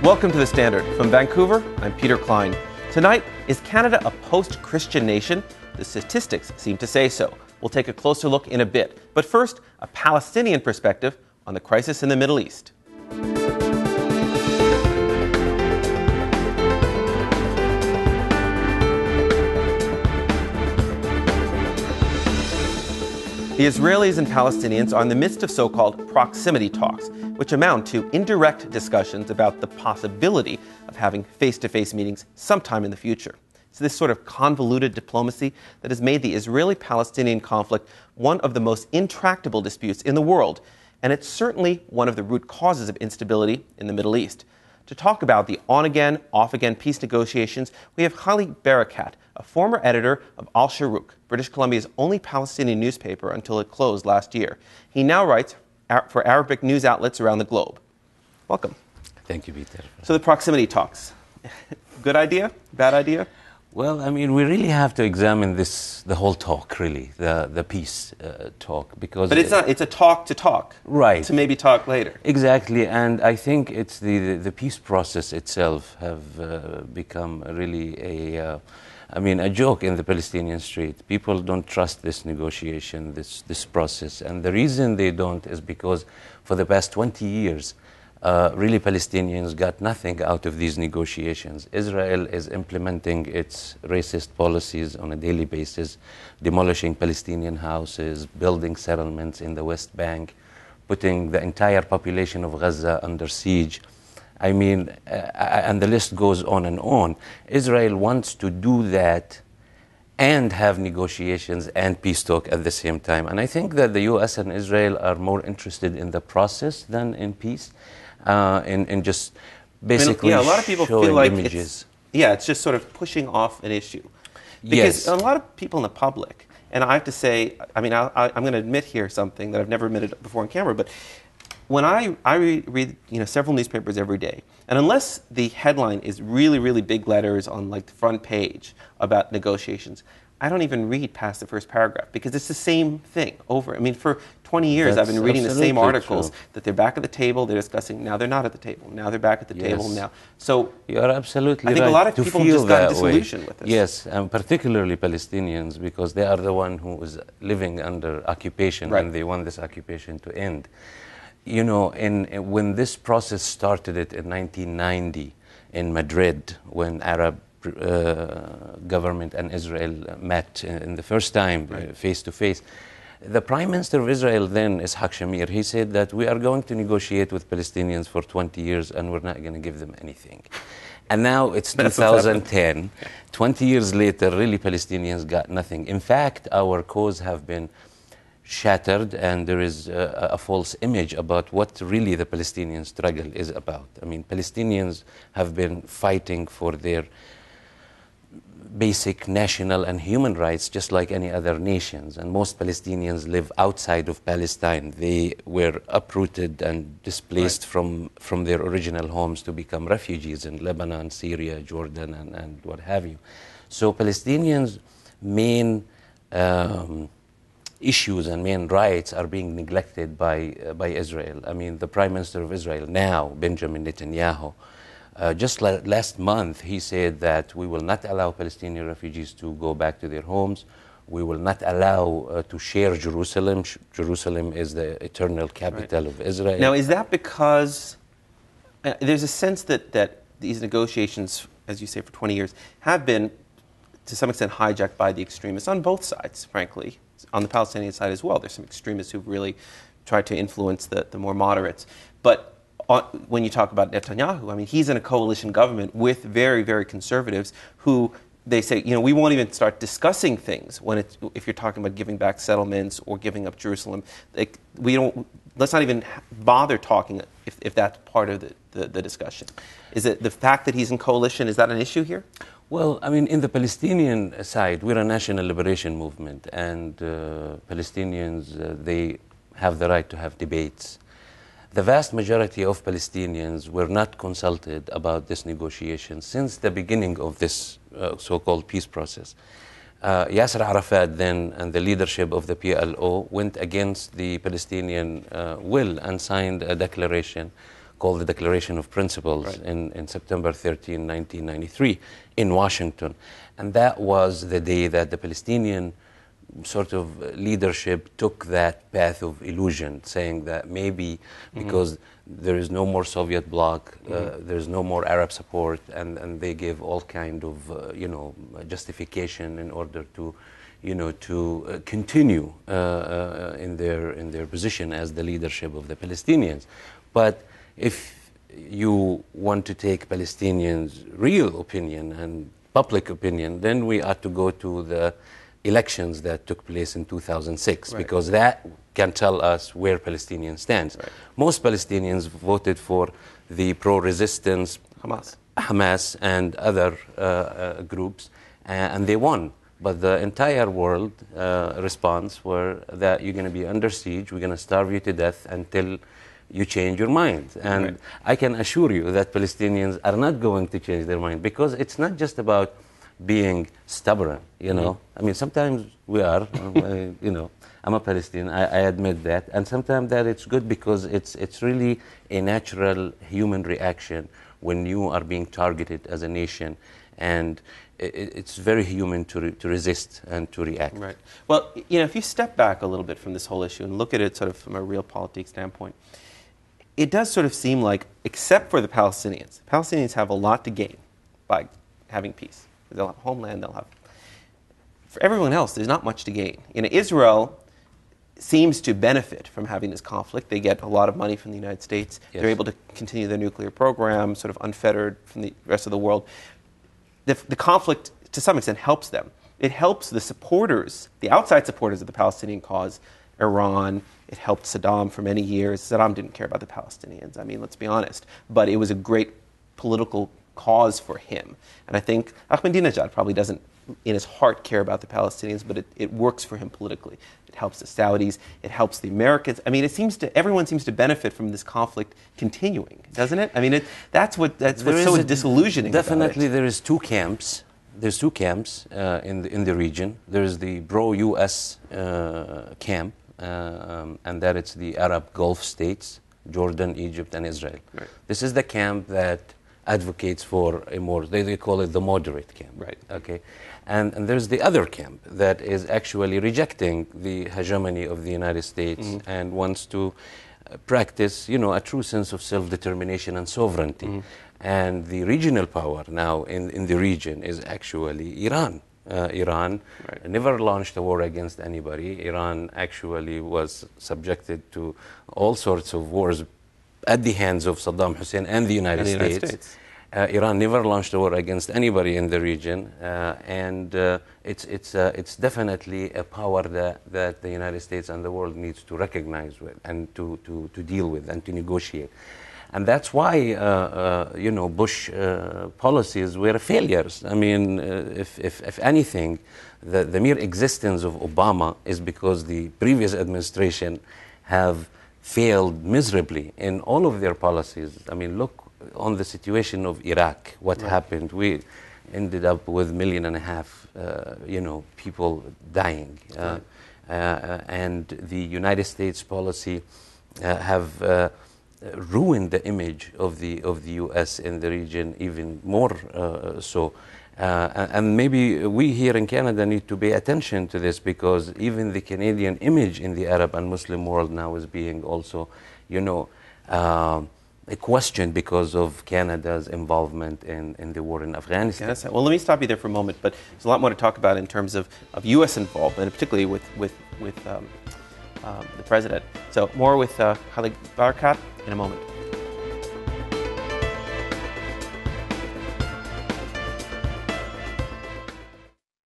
Welcome to The Standard. From Vancouver, I'm Peter Klein. Tonight, is Canada a post-Christian nation? The statistics seem to say so. We'll take a closer look in a bit. But first, a Palestinian perspective on the crisis in the Middle East. The Israelis and Palestinians are in the midst of so-called proximity talks, which amount to indirect discussions about the possibility of having face-to-face meetings sometime in the future. It's this sort of convoluted diplomacy that has made the Israeli-Palestinian conflict one of the most intractable disputes in the world, and it's certainly one of the root causes of instability in the Middle East. To talk about the on-again, off-again peace negotiations, we have Khaled Barakat, a former editor of Al-Sharuk, British Columbia's only Palestinian newspaper until it closed last year. He now writes for Arabic news outlets around the globe. Welcome. Thank you, Peter. So the proximity talks, good idea? Bad idea? Well, I mean, we really have to examine the whole talk, really, the peace talk, because... But it's not, it's a talk to talk. Right. To maybe talk later. Exactly, and I think it's the peace process itself have become really a joke in the Palestinian street. People don't trust this negotiation, this process, and the reason they don't is because for the past 20 years, really Palestinians got nothing out of these negotiations. Israel is implementing its racist policies on a daily basis, demolishing Palestinian houses, building settlements in the West Bank, putting the entire population of Gaza under siege. I mean, and the list goes on and on. Israel wants to do that and have negotiations and peace talk at the same time. And I think that the U.S. and Israel are more interested in the process than in peace, in just basically a lot of people showing feel like images. It's just sort of pushing off an issue. Because Yes. a lot of people in the public, and I have to say, I mean, I'm going to admit here something that I've never admitted before on camera, but when I read several newspapers every day, and unless the headline is really, really big letters on like the front page about negotiations, I don't even read past the first paragraph because it's the same thing over. I mean, for 20 years I've been reading the same articles that they're back at the table, they're discussing, now they're not at the table, now they're back at the table now. So you are absolutely right. I think a lot of people just got disillusioned with this. Yes, and particularly Palestinians, because they are the one who is living under occupation, Right. and they want this occupation to end. You know, when this process started in 1990 in Madrid, when Arab government and Israel met in the first time, face to face, the Prime Minister of Israel then, Ishaq Shamir, he said that we are going to negotiate with Palestinians for 20 years and we're not going to give them anything. And now it's 2010, 20 years later, really Palestinians got nothing. In fact, our cause have been shattered, and there is a false image about what really the Palestinian struggle is about. I mean, Palestinians have been fighting for their basic national and human rights just like any other nations, and most Palestinians live outside of Palestine. They were uprooted and displaced from their original homes to become refugees in Lebanon, Syria, Jordan, and what have you. So Palestinians' main issues and main rights are being neglected by Israel. I mean, the Prime Minister of Israel now, Benjamin Netanyahu, just last month he said that we will not allow Palestinian refugees to go back to their homes. We will not allow to share Jerusalem. Jerusalem is the eternal capital of Israel. Now, is that because there's a sense that these negotiations, as you say, for 20 years, have been to some extent hijacked by the extremists on both sides, frankly. On the Palestinian side as well, there's some extremists who've really tried to influence the more moderates. But when you talk about Netanyahu, I mean, he's in a coalition government with very, very conservatives who they say, we won't even start discussing things if you're talking about giving back settlements or giving up Jerusalem. Let's not even bother talking if that's part of the discussion. Is it the fact that he's in coalition, is that an issue here? Well, I mean, in the Palestinian side, we're a national liberation movement, and Palestinians, they have the right to have debates. The vast majority of Palestinians were not consulted about this negotiation since the beginning of this so-called peace process. Yasser Arafat then and the leadership of the PLO went against the Palestinian will and signed a declaration called the Declaration of Principles right. in September 13, 1993 in Washington. And that was the day that the Palestinian sort of leadership took that path of illusion, saying that maybe because there is no more Soviet bloc, there's no more Arab support, and they give all kind of justification in order to continue in their position as the leadership of the Palestinians. But if you want to take Palestinians' real opinion and public opinion, then we ought to go to the elections that took place in 2006, right. because that can tell us where Palestinians stand. Right. Most Palestinians voted for the pro-resistance Hamas and other groups, and they won. But the entire world response were that you're going to be under siege, we're going to starve you to death until you change your mind. And right. I can assure you that Palestinians are not going to change their mind, because it's not just about being stubborn, I mean, sometimes we are, I'm a Palestinian, I admit that. And sometimes that it's good because it's really a natural human reaction when you are being targeted as a nation. And it's very human to resist and to react. Right. Well, if you step back a little bit from this whole issue and look at it sort of from a realpolitik standpoint, it does sort of seem like, except for the Palestinians have a lot to gain by having peace. They'll have a homeland, for everyone else, there's not much to gain. Israel seems to benefit from having this conflict. They get a lot of money from the United States. Yes. They're able to continue their nuclear program, sort of unfettered from the rest of the world. The conflict, to some extent, helps them. It helps the supporters, the outside supporters of the Palestinian cause, Iran. It helped Saddam for many years. Saddam didn't care about the Palestinians. I mean, let's be honest. But it was a great political cause for him. And I think Ahmadinejad probably doesn't, in his heart, care about the Palestinians, but it works for him politically. It helps the Saudis. It helps the Americans. I mean, everyone seems to benefit from this conflict continuing, doesn't it? I mean, that's what's so disillusioning. Definitely, there is two camps. There's two camps in the region. There's the pro-U.S. Camp, and that it's the Arab Gulf states, Jordan, Egypt, and Israel. Right. This is the camp that advocates for a more, they call it the moderate camp. Right. Okay. And there's the other camp that is actually rejecting the hegemony of the United States and wants to practice, a true sense of self-determination and sovereignty. And the regional power now in the region is actually Iran. Iran never launched a war against anybody. Iran actually was subjected to all sorts of wars at the hands of Saddam Hussein and the United States. Iran never launched a war against anybody in the region, and it's definitely a power that the United States and the world needs to recognize with and to deal with and to negotiate. And that's why Bush policies were failures. I mean, if anything, the mere existence of Obama is because the previous administration have failed miserably in all of their policies. I mean, look on the situation of Iraq, what happened. We ended up with 1.5 million, people dying. And the United States policy have ruined the image of the U.S. in the region even more so. And maybe we here in Canada need to pay attention to this, because even the Canadian image in the Arab and Muslim world now is being also, questioned because of Canada's involvement in the war in Afghanistan. Yes. Well, let me stop you there for a moment, but there's a lot more to talk about in terms of U.S. involvement, particularly with the President. So more with Khaled Barakat in a moment.